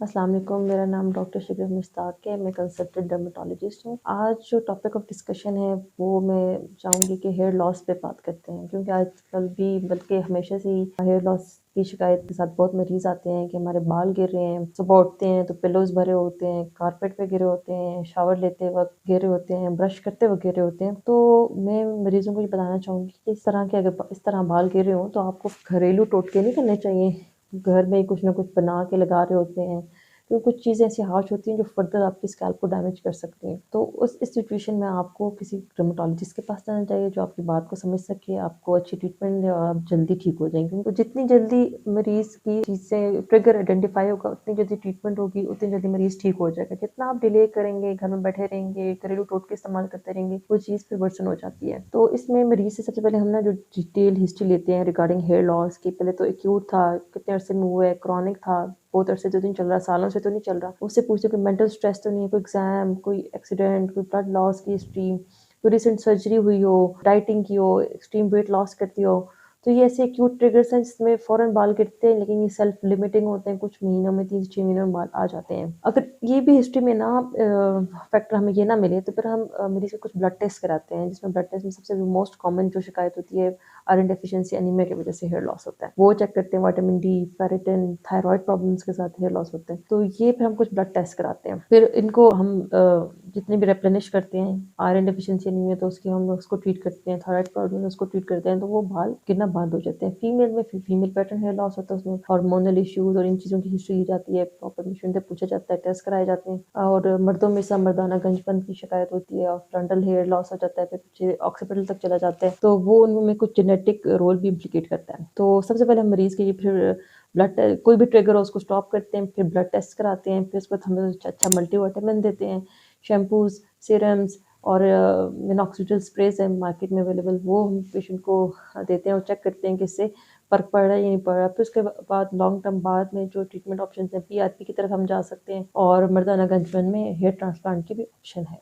अस्सलाम वालेकुम, मेरा नाम डॉक्टर शिबा मुश्ताक है, मैं कंसल्टेंट डर्मेटोलॉजिस्ट हूँ। आज जो टॉपिक ऑफ डिस्कशन है वो मैं चाहूँगी कि हेयर लॉस पे बात करते हैं, क्योंकि आजकल भी बल्कि हमेशा से ही हेयर लॉस की शिकायत के साथ बहुत मरीज़ आते हैं कि हमारे बाल गिर रहे हैं, सुबह उठते हैं तो पिलोज़ भरे होते हैं, कारपेट पे गिरे होते हैं, शावर लेते वक़्त गिरे होते हैं, ब्रश करते वक़्त गिरे होते हैं। तो मैं मरीज़ों को ये बताना चाहूँगी कि इस तरह बाल गिर रहे हों तो आपको घरेलू टोटके नहीं करने चाहिए। घर में ही कुछ ना कुछ बना के लगा रहे होते हैं, तो कुछ चीज़ें ऐसी हार्श होती हैं जो फर्दर आपकी स्कैल्प को डैमेज कर सकती हैं। तो इस सिचुएशन में आपको किसी डर्मेटोलॉजिस्ट के पास जाना चाहिए जो आपकी बात को समझ सके, आपको अच्छी ट्रीटमेंट दे और आप जल्दी ठीक हो जाएँगे। तो जितनी जल्दी मरीज़ की चीज़ें ट्रिगर आइडेंटिफ़ाई होगा, उतनी जल्दी ट्रीटमेंट होगी, उतनी जल्दी मरीज़ ठीक हो जाएगा। जितना आप डिले करेंगे, घर में बैठे रहेंगे, घरेलू टोटके इस्तेमाल करते रहेंगे, वो चीज़ फिर वर्सन हो जाती है। तो इसमें मरीज़ से सबसे पहले हम ना जो डिटेल हिस्ट्री लेते हैं रिगार्डिंग हेयर लॉस की, पहले तो एक्यूट था, कितने अरसे में हुआ है, क्रॉनिक था, बहुत अरसे से तो नहीं चल रहा, सालों से तो नहीं चल रहा। उससे पूछते कोई मेंटल स्ट्रेस तो नहीं है, कोई एग्ज़ाम, कोई एक्सीडेंट, कोई ब्लड लॉस की हिस्ट्री, कोई रिसेंट सर्जरी हुई हो, डाइटिंग की हो, एक्सट्रीम वेट लॉस करती हो। तो ये ऐसे एक्यूट ट्रिगर्स हैं जिसमें फ़ौरन बाल गिरते हैं, लेकिन ये सेल्फ लिमिटिंग होते हैं, कुछ महीनों में 3 से 6 महीनों में बाल आ जाते हैं। अगर ये भी हिस्ट्री में ना फैक्टर हमें ये ना मिले तो फिर हम मरीज़ के कुछ ब्लड टेस्ट कराते हैं, जिसमें ब्लड टेस्ट में सबसे मोस्ट कॉमन जो शिकायत होती है आयरन डेफिशिएंसी एनीमिया की वजह से हेयर लॉस होता है। वो चेक करते हैं, vitamin D, ferritin, thyroid problems के साथ हेयर लॉस होता है। तो ये फिर हम कुछ ब्लड टेस्ट कराते हैं। फिर इनको हम जितने भी रिप्लेनिश करते हैं, आयरन डेफिशिएंसी एनीमिया तो उसकी हम उसको ट्रीट करते हैं, थायराइड प्रॉब्लम है उसको ट्रीट करते हैं, तो वो बाल गिरना बंद हो जाते हैं। फीमेल में फीमेल पैटर्न हेयर लॉस होता है, उसमें हार्मोनल इश्यूज़ और इन चीज़ों की हिस्ट्री ली जाती है, प्रॉपर मशीन से पूछा जाता है, टेस्ट कराए जाते हैं। और मर्दों में मर्दाना गंजपन की शिकायत होती है और फ्रंटल हेयर लॉस हो जाता है, फिर पीछे ऑक्सीपिटल तक चला जाता है, तो वो उनमें कुछ जेनेटिक रोल भी इम्प्लीकेट करता है। तो सबसे पहले हम मरीज़ के लिए फिर कोई भी ट्रिगर हो उसको स्टॉप करते हैं, फिर ब्लड टेस्ट कराते हैं, फिर उसके बाद हमें अच्छा मल्टीविटामिन देते हैं, शैम्पूज़, सीरम्स और मिनॉक्सिडिल स्प्रेज़ हैं मार्केट में अवेलेबल, वो हम पेशेंट को देते हैं और चेक करते हैं कि इससे फ़र्क पड़ रहा है या नहीं पड़ रहा। फिर उसके बाद लॉन्ग टर्म बाद में जो ट्रीटमेंट ऑप्शंस हैं, पीआरपी की तरफ हम जा सकते हैं और मर्दाना गंजपन में हेयर ट्रांसप्लांट के भी ऑप्शन है।